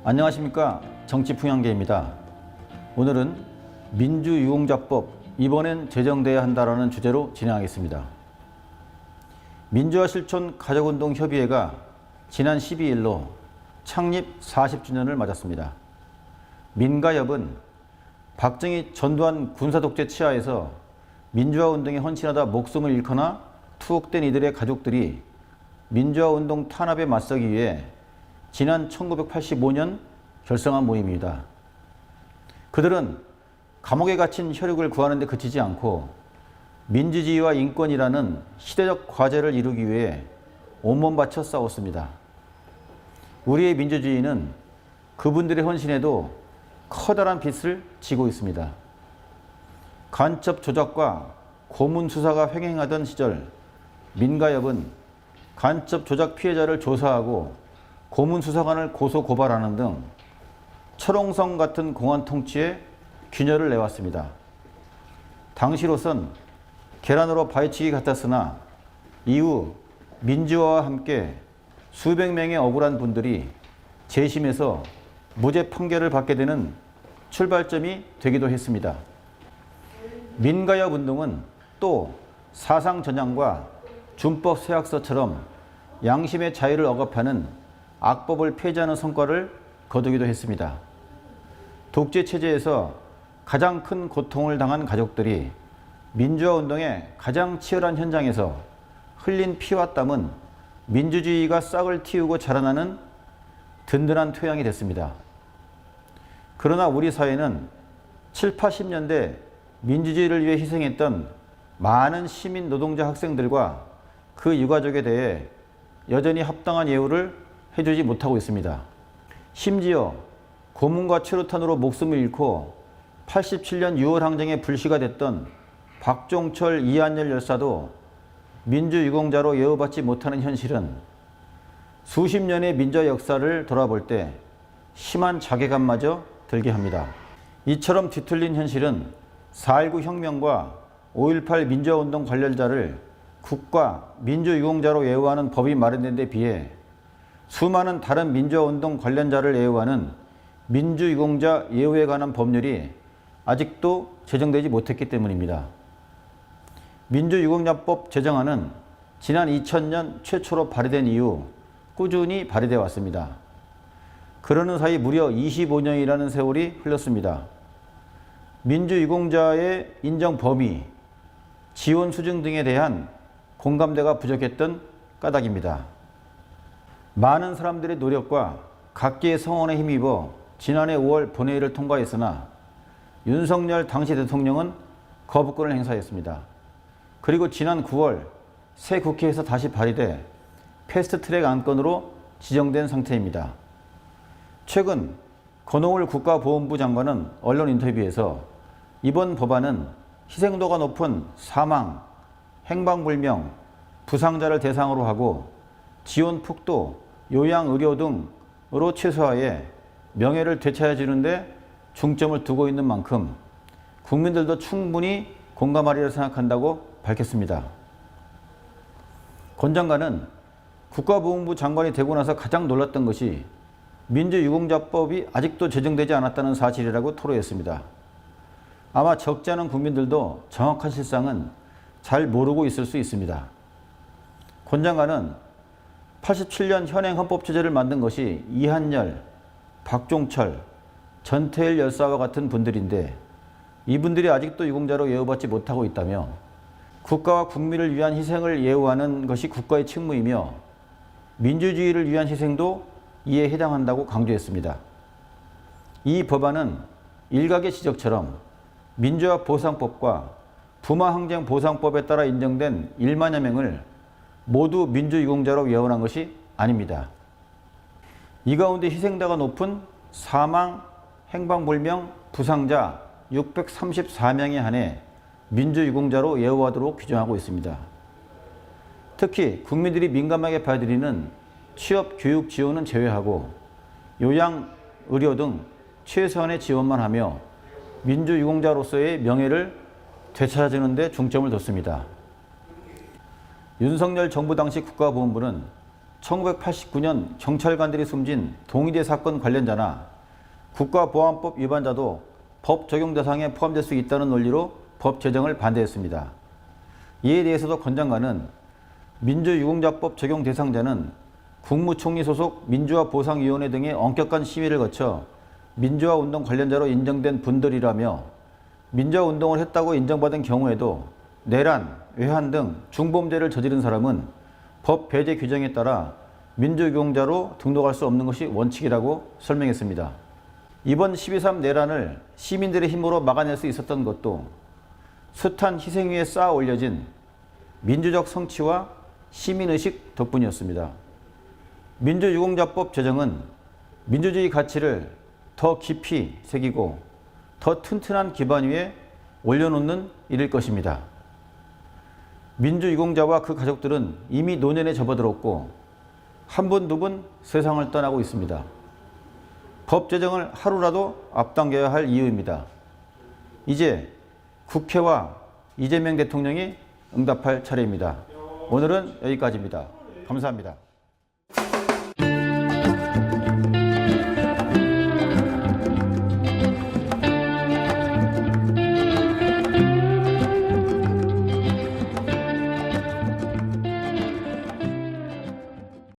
안녕하십니까, 정치풍향계입니다. 오늘은 민주유공자법 이번엔 제정돼야 한다라는 주제로 진행하겠습니다. 민주화실천 가족운동협의회가 지난 12일로 창립 40주년을 맞았습니다. 민가협은 박정희 전두환 군사독재 치하에서 민주화운동에 헌신하다 목숨을 잃거나 투옥된 이들의 가족들이 민주화운동 탄압에 맞서기 위해 지난 1985년 결성한 모임입니다. 그들은 감옥에 갇힌 혈육을 구하는 데 그치지 않고 민주주의와 인권이라는 시대적 과제를 이루기 위해 온몸 바쳐 싸웠습니다. 우리의 민주주의는 그분들의 헌신에도 커다란 빚을 지고 있습니다. 간첩 조작과 고문 수사가 횡행하던 시절 민가협은 간첩 조작 피해자를 조사하고 고문 수사관을 고소 고발하는 등 철옹성 같은 공안 통치에 균열을 내왔습니다. 당시로선 계란으로 바위치기 같았으나 이후 민주화와 함께 수백 명의 억울한 분들이 재심에서 무죄 판결을 받게 되는 출발점이 되기도 했습니다. 민가협 운동은 또 사상전향과 준법세학서처럼 양심의 자유를 억압하는 악법을 폐지하는 성과를 거두기도 했습니다. 독재체제에서 가장 큰 고통을 당한 가족들이 민주화운동의 가장 치열한 현장에서 흘린 피와 땀은 민주주의가 싹을 틔우고 자라나는 든든한 토양이 됐습니다. 그러나 우리 사회는 7, 80년대 민주주의를 위해 희생했던 많은 시민 노동자 학생들과 그 유가족에 대해 여전히 합당한 예우를 해주지 못하고 있습니다. 심지어 고문과 최루탄으로 목숨을 잃고 87년 6월 항쟁의 불씨가 됐던 박종철, 이한열 열사도 민주유공자로 예우받지 못하는 현실은 수십 년의 민주화 역사를 돌아볼 때 심한 자괴감마저 들게 합니다. 이처럼 뒤틀린 현실은 4.19 혁명과 5.18 민주화운동 관련자를 국가 민주유공자로 예우하는 법이 마련된 데 비해 수많은 다른 민주화운동 관련자를 예우하는 민주유공자 예우에 관한 법률이 아직도 제정되지 못했기 때문입니다. 민주유공자법 제정안은 지난 2000년 최초로 발의된 이후 꾸준히 발의되어 왔습니다. 그러는 사이 무려 25년이라는 세월이 흘렀습니다. 민주유공자의 인정 범위, 지원 수준 등에 대한 공감대가 부족했던 까닭입니다. 많은 사람들의 노력과 각계의 성원에 힘입어 지난해 5월 본회의를 통과했으나 윤석열 당시 대통령은 거부권을 행사했습니다. 그리고 지난 9월 새 국회에서 다시 발의돼 패스트트랙 안건으로 지정된 상태입니다. 최근 권오을 국가보훈부 장관은 언론 인터뷰에서 이번 법안은 희생도가 높은 사망, 행방불명, 부상자를 대상으로 하고 지원 폭도, 요양 의료 등으로 최소화해 명예를 되찾아주는 데 중점을 두고 있는 만큼 국민들도 충분히 공감하리라 생각한다고 밝혔습니다. 권 장관은 국가보훈부 장관이 되고 나서 가장 놀랐던 것이 민주유공자법이 아직도 제정되지 않았다는 사실이라고 토로했습니다. 아마 적지 않은 국민들도 정확한 실상은 잘 모르고 있을 수 있습니다. 권 장관은 87년 현행 헌법체제를 만든 것이 이한열, 박종철, 전태일 열사와 같은 분들인데 이분들이 아직도 유공자로 예우받지 못하고 있다며 국가와 국민을 위한 희생을 예우하는 것이 국가의 책무이며 민주주의를 위한 희생도 이에 해당한다고 강조했습니다. 이 법안은 일각의 지적처럼 민주화보상법과 부마항쟁보상법에 따라 인정된 1만여 명을 모두 민주유공자로 예언한 것이 아닙니다. 이 가운데 희생자가 높은 사망, 행방불명, 부상자 634명에 한해 민주유공자로 예우하도록 규정하고 있습니다. 특히 국민들이 민감하게 봐드리는 취업, 교육 지원은 제외하고 요양, 의료 등 최소한의 지원만 하며 민주유공자로서의 명예를 되찾아주는 데 중점을 뒀습니다. 윤석열 정부 당시 국가보훈부는 1989년 경찰관들이 숨진 동의대 사건 관련자나 국가보안법 위반자도 법 적용 대상에 포함될 수 있다는 논리로 법 제정을 반대했습니다. 이에 대해서도 권 장관은 민주유공자법 적용 대상자는 국무총리 소속 민주화보상위원회 등의 엄격한 심의를 거쳐 민주화운동 관련자로 인정된 분들이라며 민주화운동을 했다고 인정받은 경우에도 내란, 외환 등 중범죄를 저지른 사람은 법 배제 규정에 따라 민주유공자로 등록할 수 없는 것이 원칙이라고 설명했습니다. 이번 12.3 내란을 시민들의 힘으로 막아낼 수 있었던 것도 숱한 희생 위에 쌓아 올려진 민주적 성취와 시민의식 덕분이었습니다. 민주유공자법 제정은 민주주의 가치를 더 깊이 새기고 더 튼튼한 기반 위에 올려놓는 일일 것입니다. 민주유공자와 그 가족들은 이미 노년에 접어들었고 한 분, 두 분 세상을 떠나고 있습니다. 법 제정을 하루라도 앞당겨야 할 이유입니다. 이제 국회와 이재명 대통령이 응답할 차례입니다. 오늘은 여기까지입니다. 감사합니다.